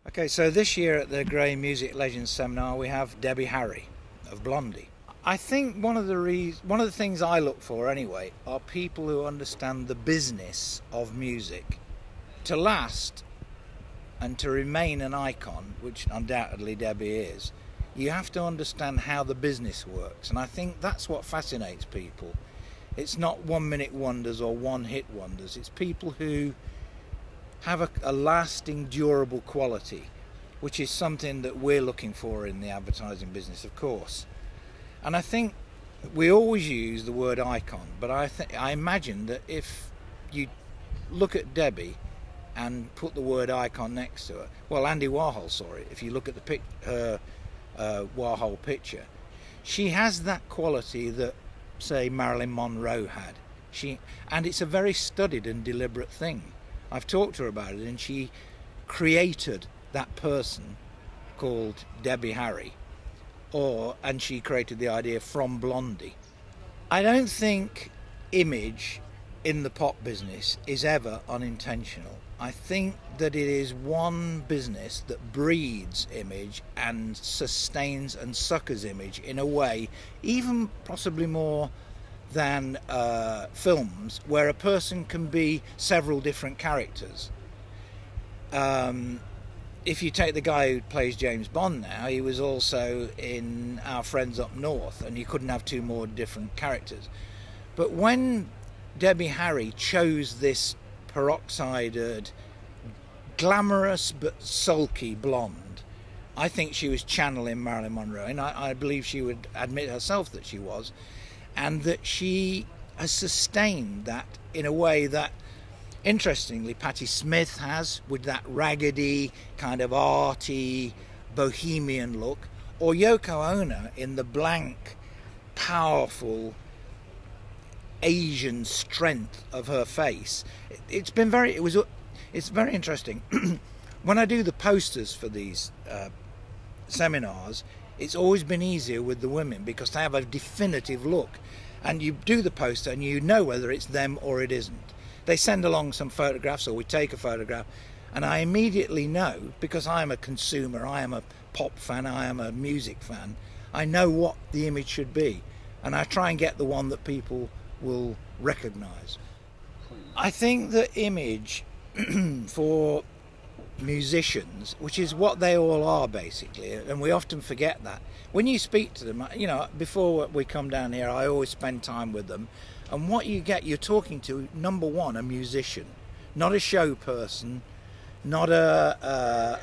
Okay, so this year at the Grey Music Legends Seminar we have Debbie Harry of Blondie. I think one of the things I look for anyway are people who understand the business of music. To last and to remain an icon, which undoubtedly Debbie is, you have to understand how the business works, and I think that's what fascinates people. It's not 1 minute wonders or one hit wonders, it's people who have a lasting, durable quality, which is something that we're looking for in the advertising business, of course. And I think we always use the word icon, but I imagine that if you look at Debbie and put the word icon next to her, well, Andy Warhol saw it. If you look at her Warhol picture, she has that quality that, say, Marilyn Monroe had. And it's a very studied and deliberate thing. I've talked to her about it, and she created that person called Debbie Harry, and she created the idea from Blondie. I don't think image in the pop business is ever unintentional. I think that it is one business that breeds image and sustains and suckers image in a way, even possibly more than films, where a person can be several different characters. If you take the guy who plays James Bond now, he was also in Our Friends Up North, and you couldn't have two more different characters. But when Debbie Harry chose this peroxided, glamorous but sulky blonde, I think she was channeling Marilyn Monroe, and I believe she would admit herself that she was, and that she has sustained that in a way that, interestingly, Patti Smith has, with that raggedy, kind of arty, bohemian look, or Yoko Ono in the blank, powerful, Asian strength of her face. It's very interesting. When I do the posters for these seminars, it's always been easier with the women because they have a definitive look, and you do the poster and you know whether it's them or it isn't. They send along some photographs, or we take a photograph, and I immediately know, because I am a consumer, I am a pop fan, I am a music fan, I know what the image should be, and I try and get the one that people will recognize. I think the image for musicians, which is what they all are basically, and we often forget that. When you speak to them, before we come down here, I always spend time with them, and what you get, you're talking to, number one, a musician, not a show person, not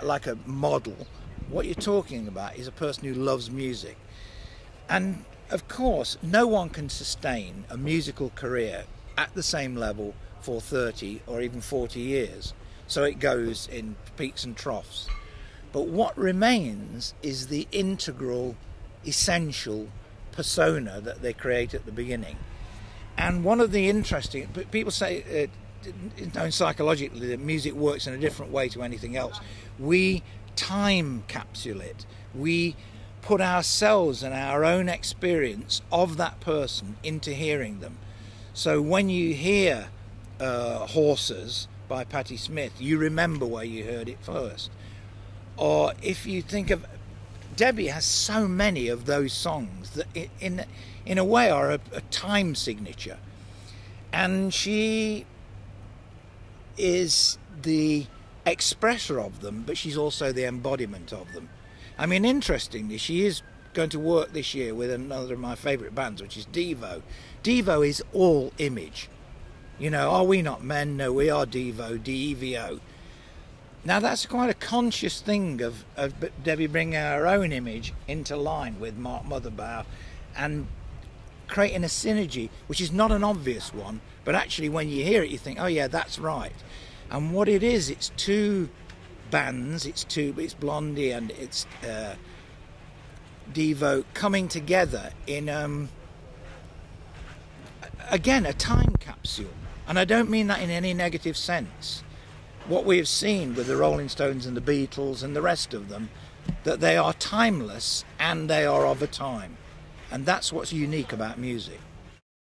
like a model. What you're talking about is a person who loves music. And of course, no one can sustain a musical career at the same level for 30 or even 40 years. So it goes in peaks and troughs. But what remains is the integral, essential persona that they create at the beginning. And one of the interesting, people say, psychologically, that music works in a different way to anything else. We time capsule it. We put ourselves and our own experience of that person into hearing them. So when you hear Horses by Patti Smith, you remember where you heard it first. Or if you think of, Debbie has so many of those songs that in a way are a time signature, and she is the expresser of them, but she's also the embodiment of them. I mean, interestingly, she is going to work this year with another of my favourite bands, which is Devo. Devo is all image. Are we not men? No, we are Devo, D-E-V-O. Now that's quite a conscious thing of Debbie bringing her own image into line with Mark Motherbauer and creating a synergy, which is not an obvious one, but actually when you hear it you think, oh yeah, that's right. And what it is, it's two bands, it's Blondie and it's Devo coming together in again, a time capsule. And I don't mean that in any negative sense. What we have seen with the Rolling Stones and the Beatles and the rest of them, that they are timeless and they are of a time. And that's what's unique about music.